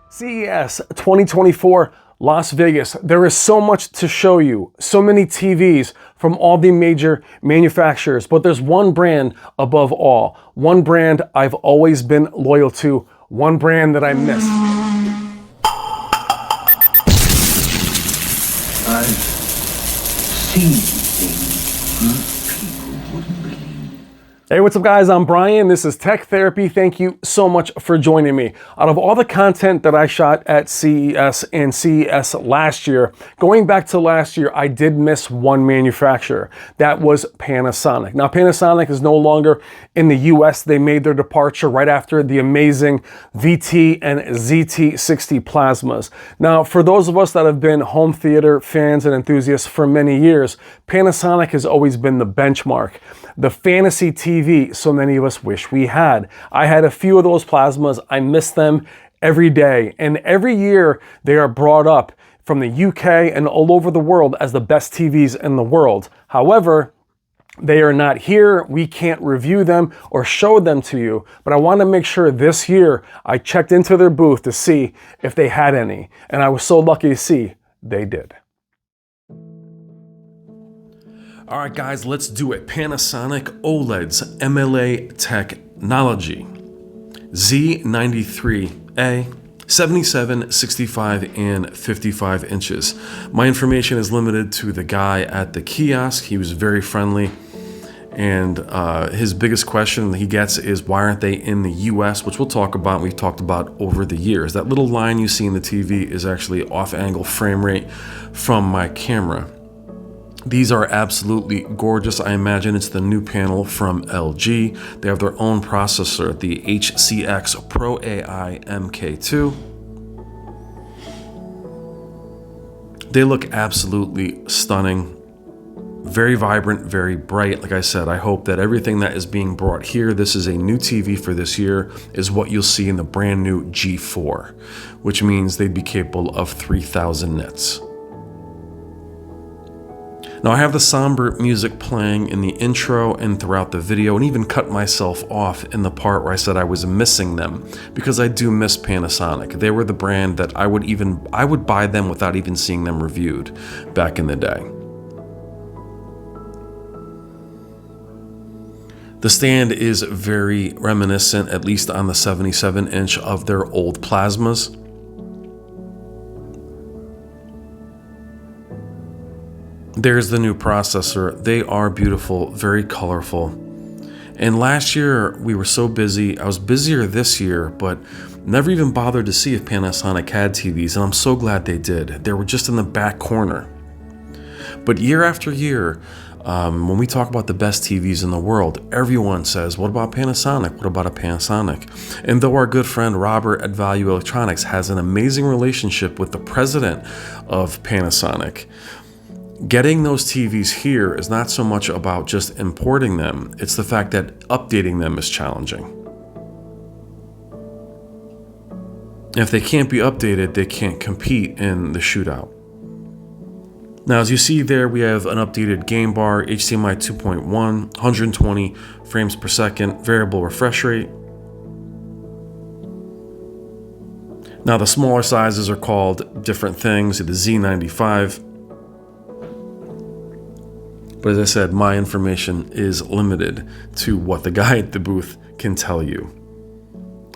CES 2024 Las Vegas. There is so much to show you, so many TVs from all the major manufacturers, but there's one brand above all, one brand I've always been loyal to, one brand that I miss. I've seen things people wouldn't believe. Hey, what's up guys? I'm Brian. This is Tech Therapy. Thank you so much for joining me. Out of all the content that I shot at CES and CES last year, going back to last year, I did miss one manufacturer. That was Panasonic. Now, Panasonic is no longer in the US. They made their departure right after the amazing VT and ZT60 plasmas. Now, for those of us that have been home theater fans and enthusiasts for many years, Panasonic has always been the benchmark. The fantasy TV so many of us wish we had. I had a few of those plasmas. I miss them every day. And every year they are brought up from the UK and all over the world as the best TVs in the world. However, they are not here. We can't review them or show them to you. But I want to make sure this year I checked into their booth to see if they had any. And I was so lucky to see they did. All right, guys, let's do it. Panasonic OLEDs MLA technology. Z93A, 77, 65, and 55 inches. My information is limited to the guy at the kiosk. He was very friendly. And his biggest question he gets is, why aren't they in the US? Which we'll talk about, we've talked about over the years. That little line you see in the TV is actually off-angle frame rate from my camera. These are absolutely gorgeous. I imagine it's the new panel from LG. They have their own processor, the HCX Pro AI MK2. They look absolutely stunning. Very vibrant, very bright. Like I said, I hope that everything that is being brought here, this is a new TV for this year, is what you'll see in the brand new G4, which means they'd be capable of 3,000 nits. Now I have the somber music playing in the intro and throughout the video, and even cut myself off in the part where I said I was missing them, because I do miss Panasonic. They were the brand that I would buy them without even seeing them reviewed back in the day. The stand is very reminiscent, at least on the 77-inch, of their old plasmas. There's the new processor. They are beautiful, very colorful. And last year we were so busy. I was busier this year, but never even bothered to see if Panasonic had TVs, and I'm so glad they did. They were just in the back corner. But year after year, when we talk about the best TVs in the world, everyone says, what about Panasonic? What about a Panasonic? And though our good friend Robert at Value Electronics has an amazing relationship with the president of Panasonic, getting those TVs here is not so much about just importing them, it's the fact that updating them is challenging. If they can't be updated, they can't compete in the Shooutout. Now, as you see there, we have an updated game bar, HDMI 2.1, 120 frames per second, variable refresh rate. Now, the smaller sizes are called different things, the Z95. But as I said, my information is limited to what the guy at the booth can tell you.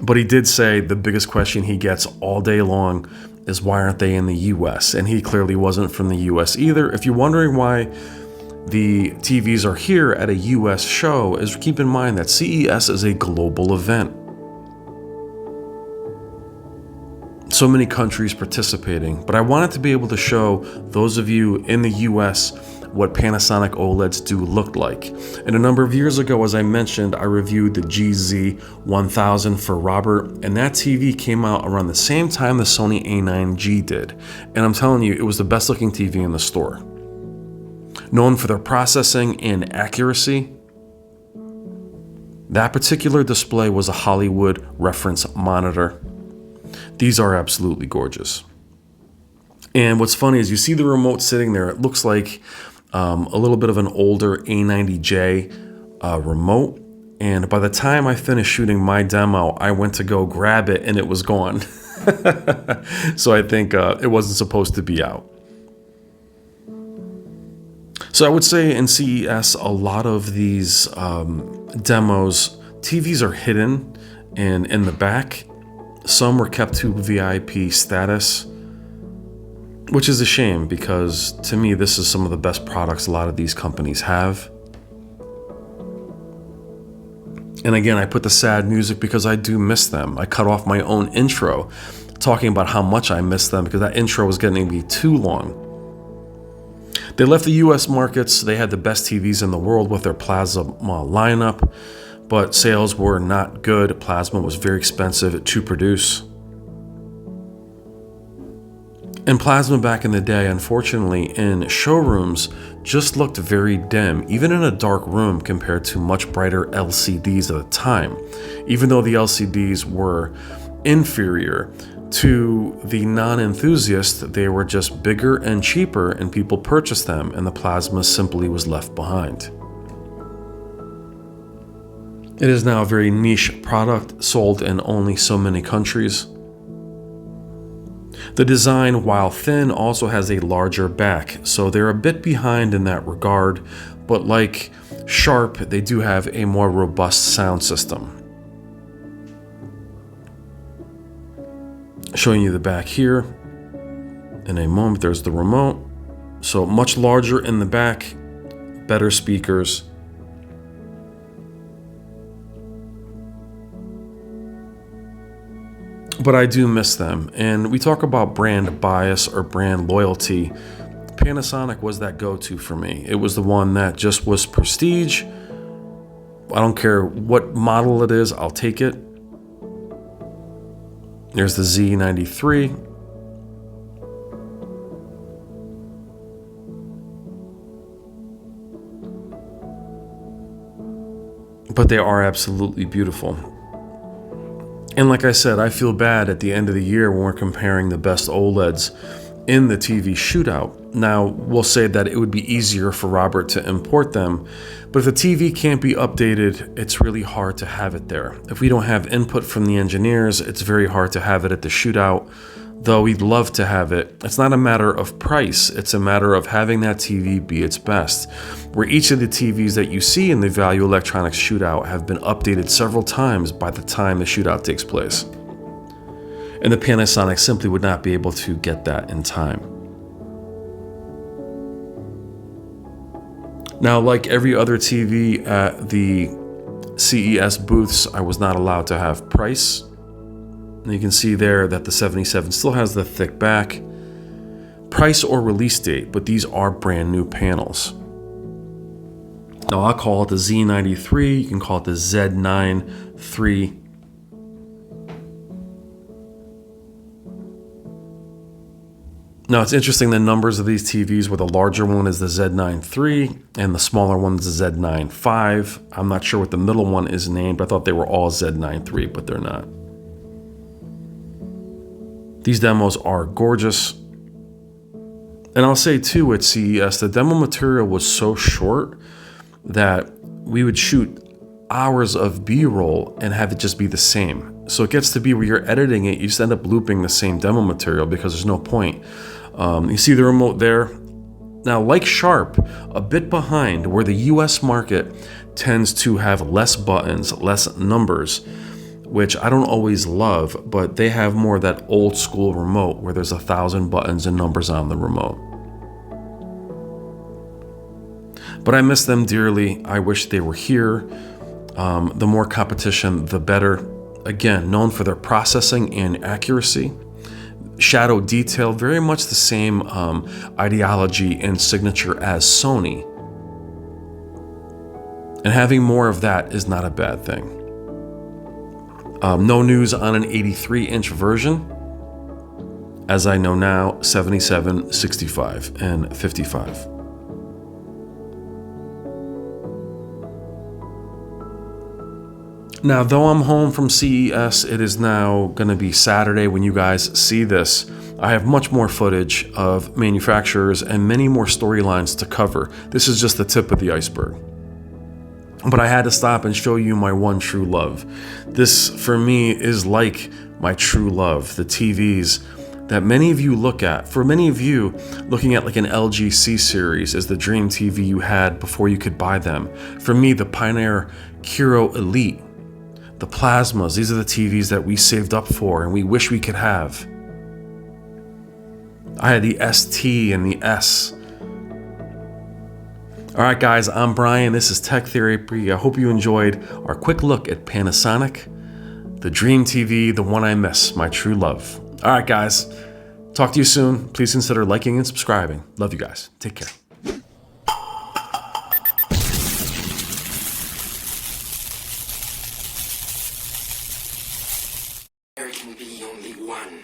But he did say the biggest question he gets all day long is, why aren't they in the US? And he clearly wasn't from the US either. If you're wondering why the TVs are here at a US show, is keep in mind that CES is a global event. So many countries participating, but I wanted to be able to show those of you in the US what Panasonic OLEDs do look like. And a number of years ago, as I mentioned, I reviewed the GZ1000 for Robert, and that TV came out around the same time the Sony A9G did. And I'm telling you, it was the best looking TV in the store. Known for their processing and accuracy, that particular display was a Hollywood reference monitor. These are absolutely gorgeous. And what's funny is you see the remote sitting there, it looks like a little bit of an older A90J remote, And by the time I finished shooting my demo, I went to go grab it and it was gone. So I think it wasn't supposed to be out. So I would say in CES, a lot of these demos, TVs are hidden and in the back. Some were kept to VIP status, which is a shame because to me, this is some of the best products a lot of these companies have. And again, I put the sad music because I do miss them. I cut off my own intro talking about how much I miss them because that intro was getting to be too long. They left the US markets. They had the best TVs in the world with their plasma lineup, but sales were not good. Plasma was very expensive to produce. And plasma back in the day, unfortunately, in showrooms just looked very dim, even in a dark room compared to much brighter LCDs at the time. Even though the LCDs were inferior to the non-enthusiast, they were just bigger and cheaper and people purchased them and the plasma simply was left behind. It is now a very niche product sold in only so many countries. The design, while thin, also has a larger back, so they're a bit behind in that regard, but like Sharp, they do have a more robust sound system. Showing you the back here. In a moment, there's the remote. So much larger in the back, better speakers. But I do miss them. And we talk about brand bias or brand loyalty. Panasonic was that go-to for me. It was the one that just was prestige. I don't care what model it is, I'll take it. There's the Z93. But they are absolutely beautiful. And like I said, I feel bad at the end of the year when we're comparing the best OLEDs in the TV Shooutout. Now, we'll say that it would be easier for Robert to import them, but if the TV can't be updated, it's really hard to have it there. If we don't have input from the engineers, it's very hard to have it at the Shooutout, though we'd love to have it. It's not a matter of price, it's a matter of having that TV be its best, where each of the TVs that you see in the Value Electronics Shooutout have been updated several times by the time the Shooutout takes place. And the Panasonic simply would not be able to get that in time. Now, like every other TV at the CES booths, I was not allowed to have price. And you can see there that the 77 still has the thick back, price or release date, but these are brand new panels. Now I'll call it the Z93, you can call it the Z93. Now it's interesting, the numbers of these TVs, where the larger one is the Z93 and the smaller one is the Z95. I'm not sure what the middle one is named. I thought they were all Z93, but they're not. These demos are gorgeous. And I'll say too, at CES, the demo material was so short that we would shoot hours of B-roll and have it just be the same. So it gets to be where you're editing it, you just end up looping the same demo material because there's no point. You see the remote there? Now, like Sharp, a bit behind, where the US market tends to have less buttons, less numbers, which I don't always love, but they have more of that old school remote where there's 1,000 buttons and numbers on the remote. But I miss them dearly. I wish they were here. The more competition, the better. Again, known for their processing and accuracy. Shadow detail, very much the same ideology and signature as Sony. And having more of that is not a bad thing. No news on an 83-inch version. As I know now, 77, 65, and 55. Now, though I'm home from CES, it is now going to be Saturday when you guys see this. I have much more footage of manufacturers and many more storylines to cover. This is just the tip of the iceberg. But I had to stop and show you my one true love. This, for me, is like my true love. The TVs that many of you look at. For many of you, looking at like an LG C-Series is the dream TV you had before you could buy them. For me, the Pioneer Kuro Elite, the Plasmas, these are the TVs that we saved up for and we wish we could have. I had the ST and the S. All right, guys, I'm Brian. This is Tech Therapy. I hope you enjoyed our quick look at Panasonic, the dream TV, the one I miss, my true love. All right, guys, talk to you soon. Please consider liking and subscribing. Love you guys. Take care. There can be only one.